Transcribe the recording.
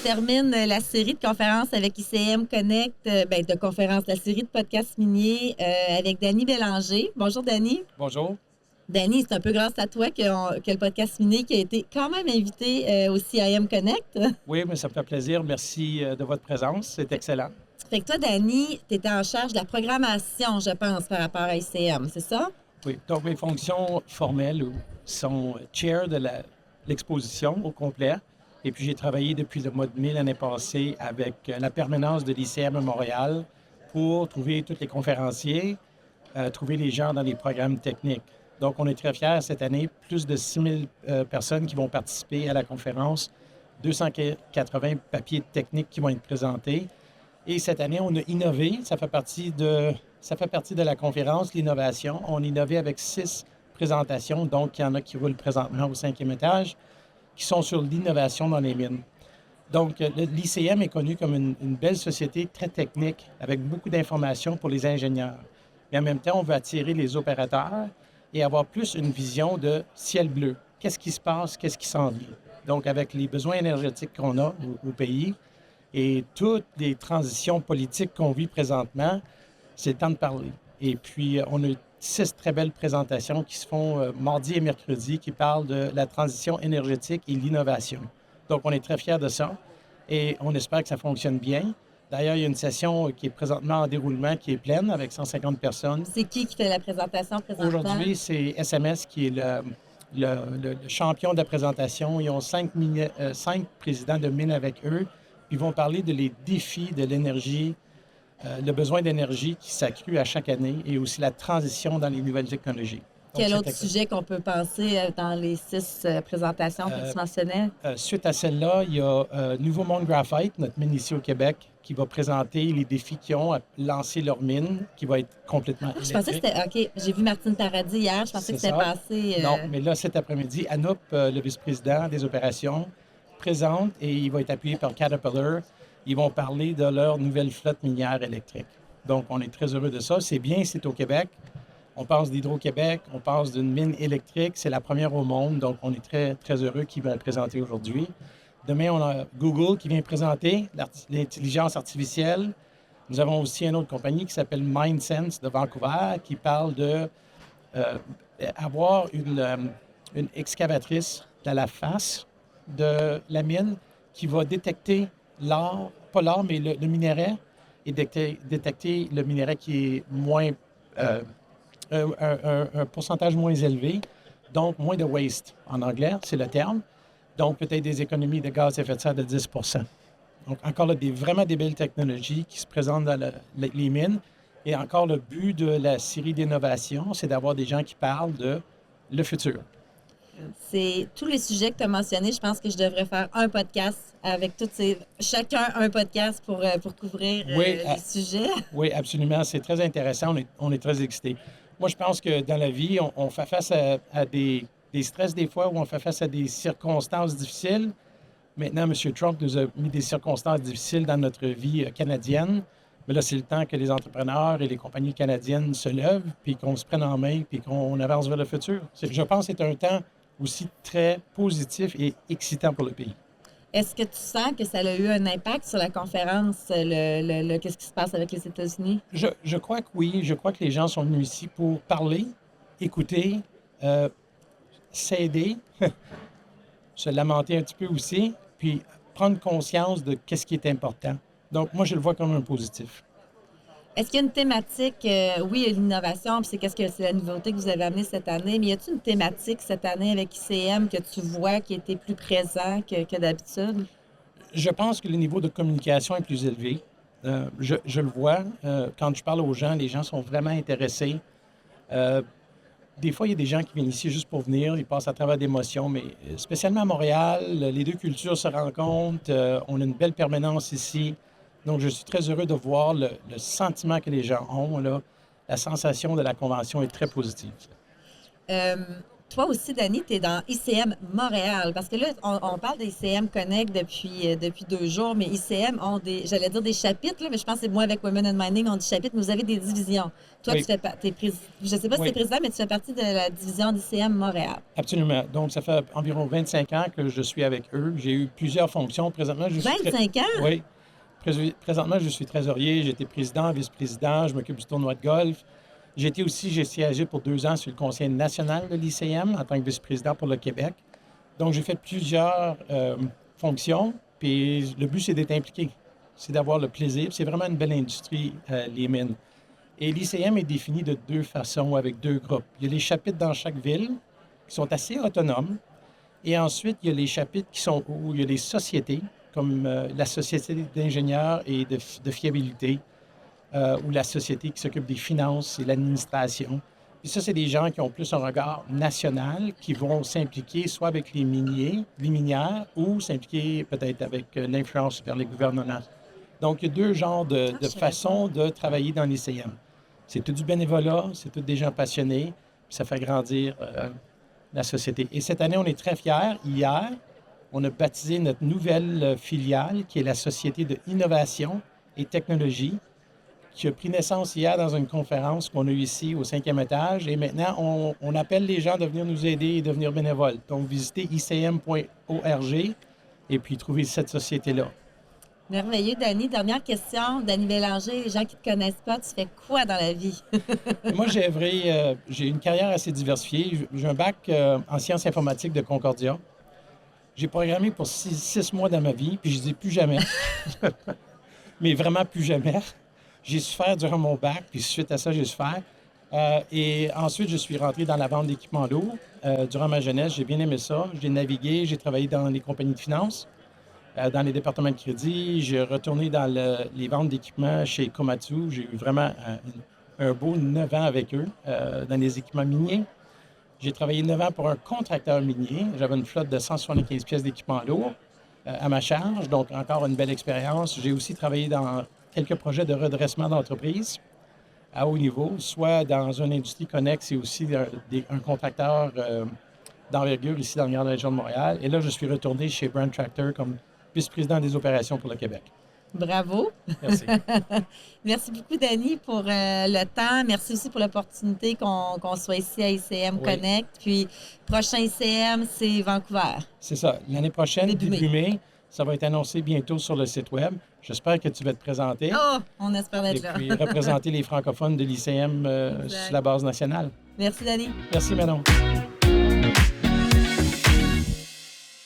termine la série de conférences avec ICM Connect, la série de podcasts miniers avec Dany Bélanger. Bonjour, Dany. Bonjour. Dany, c'est un peu grâce à toi que le podcast minier qui a été quand même invité au CIM Connect. Oui, mais ça me fait plaisir. Merci de votre présence. C'est excellent. Fait que toi, Dany, tu étais en charge de la programmation, je pense, par rapport à ICM, c'est ça? Oui. Donc, mes fonctions formelles sont chair de l'exposition au complet. Et puis, j'ai travaillé depuis le mois de mai l'année passée avec la permanence de l'ICM à Montréal pour trouver tous les conférenciers, trouver les gens dans les programmes techniques. Donc, on est très fiers cette année, plus de 6 000 personnes qui vont participer à la conférence, 280 papiers techniques qui vont être présentés. Et cette année, on a innové. Ça fait partie de la conférence, l'innovation. On a innové avec 6 présentations. Donc, il y en a qui roulent présentement au 5e étage, qui sont sur l'innovation dans les mines. Donc, l'ICM est connu comme une belle société très technique, avec beaucoup d'informations pour les ingénieurs. Mais en même temps, on veut attirer les opérateurs et avoir plus une vision de ciel bleu. Qu'est-ce qui se passe? Qu'est-ce qui s'en vient? Donc, avec les besoins énergétiques qu'on a au pays et toutes les transitions politiques qu'on vit présentement, c'est le temps de parler. Et puis, on a 6 très belles présentations qui se font mardi et mercredi qui parlent de la transition énergétique et l'innovation. Donc, on est très fiers de ça et on espère que ça fonctionne bien. D'ailleurs, il y a une session qui est présentement en déroulement, qui est pleine, avec 150 personnes. C'est qui fait la présentation présentement? Aujourd'hui, c'est SMS qui est le champion de la présentation. Ils ont 5 présidents de mines avec eux. Ils vont parler de les défis de l'énergie, le besoin d'énergie qui s'accrue à chaque année et aussi la transition dans les nouvelles technologies. Quel autre sujet qu'on peut penser dans les 6 présentations que tu mentionnais? Suite à celle-là, il y a Nouveau Monde Graphite, notre mine ici au Québec, qui va présenter les défis qu'ils ont à lancer leur mine, qui va être complètement électrique. Je pensais que c'était... OK, j'ai vu Martine Paradis hier, je pensais que c'était passé... Non, mais là, cet après-midi, Anup, le vice-président des opérations, présente et il va être appuyé par Caterpillar. Ils vont parler de leur nouvelle flotte minière électrique. Donc, on est très heureux de ça. C'est bien, c'est au Québec. On passe d'Hydro-Québec, on passe d'une mine électrique. C'est la première au monde, donc on est très, très heureux qu'il va le présenter aujourd'hui. Demain, on a Google qui vient présenter l'intelligence artificielle. Nous avons aussi une autre compagnie qui s'appelle MindSense de Vancouver qui parle de avoir une excavatrice à la face de la mine qui va détecter l'or, pas l'or, mais le minerai, et détecter le minerai qui est moins... un pourcentage moins élevé, donc moins de waste. En anglais, c'est le terme. Donc, peut-être des économies de gaz à effet de serre de 10 %. Donc, encore là, vraiment des belles technologies qui se présentent dans les mines. Et encore, le but de la série d'innovation, c'est d'avoir des gens qui parlent de le futur. C'est tous les sujets que tu as mentionnés. Je pense que je devrais faire un podcast avec chacun un podcast pour couvrir les sujets. Oui, absolument. C'est très intéressant. On est très excités. Moi, je pense que dans la vie, on fait face à des stress des fois, où on fait face à des circonstances difficiles. Maintenant, M. Trump nous a mis des circonstances difficiles dans notre vie canadienne. Mais là, c'est le temps que les entrepreneurs et les compagnies canadiennes se lèvent, puis qu'on se prenne en main, puis qu'on avance vers le futur. Je pense que c'est un temps aussi très positif et excitant pour le pays. Est-ce que tu sens que ça a eu un impact sur la conférence, qu'est-ce qui se passe avec les États-Unis? Je crois que oui. Je crois que les gens sont venus ici pour parler, écouter, s'aider, se lamenter un petit peu aussi, puis prendre conscience de qu'est-ce qui est important. Donc, moi, je le vois comme un positif. Est-ce qu'il y a une thématique, oui, il y a l'innovation, puis c'est la nouveauté que vous avez amenée cette année, mais y a-t-il une thématique cette année avec ICM que tu vois qui était plus présent que d'habitude? Je pense que le niveau de communication est plus élevé. Je le vois. Quand je parle aux gens, les gens sont vraiment intéressés. Des fois, il y a des gens qui viennent ici juste pour venir, ils passent à travers d'émotions, mais spécialement à Montréal, les deux cultures se rencontrent. On a une belle permanence ici. Donc, je suis très heureux de voir le sentiment que les gens ont. Là. La sensation de la convention est très positive. Toi aussi, Dani, tu es dans ICM Montréal. Parce que là, on parle d'ICM Connect depuis 2 jours, mais ICM ont j'allais dire des chapitres, là, mais je pense que c'est moi avec Women in Mining, on dit chapitres, mais vous avez des divisions. Toi, Oui, je ne sais pas si tu es oui, président, mais tu fais partie de la division d'ICM Montréal. absolument. Donc, ça fait environ 25 ans que je suis avec eux. J'ai eu plusieurs fonctions. Présentement, je suis 25 ans? Oui, présentement, je suis trésorier. J'étais président, vice-président. Je m'occupe du tournoi de golf. J'ai siégé pour 2 ans sur le conseil national de l'ICM en tant que vice-président pour le Québec. Donc, j'ai fait plusieurs fonctions. Puis, le but, c'est d'être impliqué. C'est d'avoir le plaisir. C'est vraiment une belle industrie, les mines. Et l'ICM est défini de 2 façons, avec 2 groupes. Il y a les chapitres dans chaque ville qui sont assez autonomes. Et ensuite, il y a les chapitres où il y a les sociétés, comme la société d'ingénieurs et de fiabilité, ou la société qui s'occupe des finances et l'administration. Puis ça, c'est des gens qui ont plus un regard national, qui vont s'impliquer soit avec les minières, ou s'impliquer peut-être avec l'influence vers les gouvernements. Donc, il y a 2 genres de façons de travailler dans l'ICM. C'est tout du bénévolat, c'est tous des gens passionnés, puis ça fait grandir la société. Et cette année, on est très fiers. Hier, on a baptisé notre nouvelle filiale, qui est la Société d'innovation et technologie, qui a pris naissance hier dans une conférence qu'on a eue ici au 5e étage. Et maintenant, on appelle les gens de venir nous aider et devenir bénévoles. Donc, visitez icm.org et puis trouver cette société-là. Merveilleux, Dani. Dernière question. Dani Bélanger, les gens qui ne te connaissent pas, tu fais quoi dans la vie? Moi, j'ai une carrière assez diversifiée. J'ai un bac en sciences informatiques de Concordia. J'ai programmé pour 6 mois dans ma vie, puis je dis plus jamais. Mais vraiment plus jamais. J'ai su faire durant mon bac, puis suite à ça, j'ai su faire. Et ensuite, je suis rentré dans la vente d'équipements lourds. Durant ma jeunesse, j'ai bien aimé ça. J'ai navigué, j'ai travaillé dans les compagnies de finances, dans les départements de crédit. J'ai retourné dans les ventes d'équipements chez Komatsu. J'ai eu vraiment un beau 9 ans avec eux dans les équipements miniers. J'ai travaillé 9 ans pour un contracteur minier. J'avais une flotte de 175 pièces d'équipements lourds à ma charge, donc encore une belle expérience. J'ai aussi travaillé dans quelques projets de redressement d'entreprise à haut niveau, soit dans une industrie connexe et aussi un contracteur d'envergure ici dans la grande région de Montréal. Et là, je suis retourné chez Brand Tractor comme vice-président des opérations pour le Québec. Bravo. Merci. Merci beaucoup, Dani, pour le temps. Merci aussi pour l'opportunité qu'on soit ici à ICM Oui. Connect. Puis, prochain ICM, c'est Vancouver. C'est ça. L'année prochaine, Début début mai, ça va être annoncé bientôt sur le site Web. J'espère que tu vas te présenter Oh, on espère et d'être là. puis représenter les francophones de l'ICM sur la base nationale. Merci, Dani. Merci, Manon.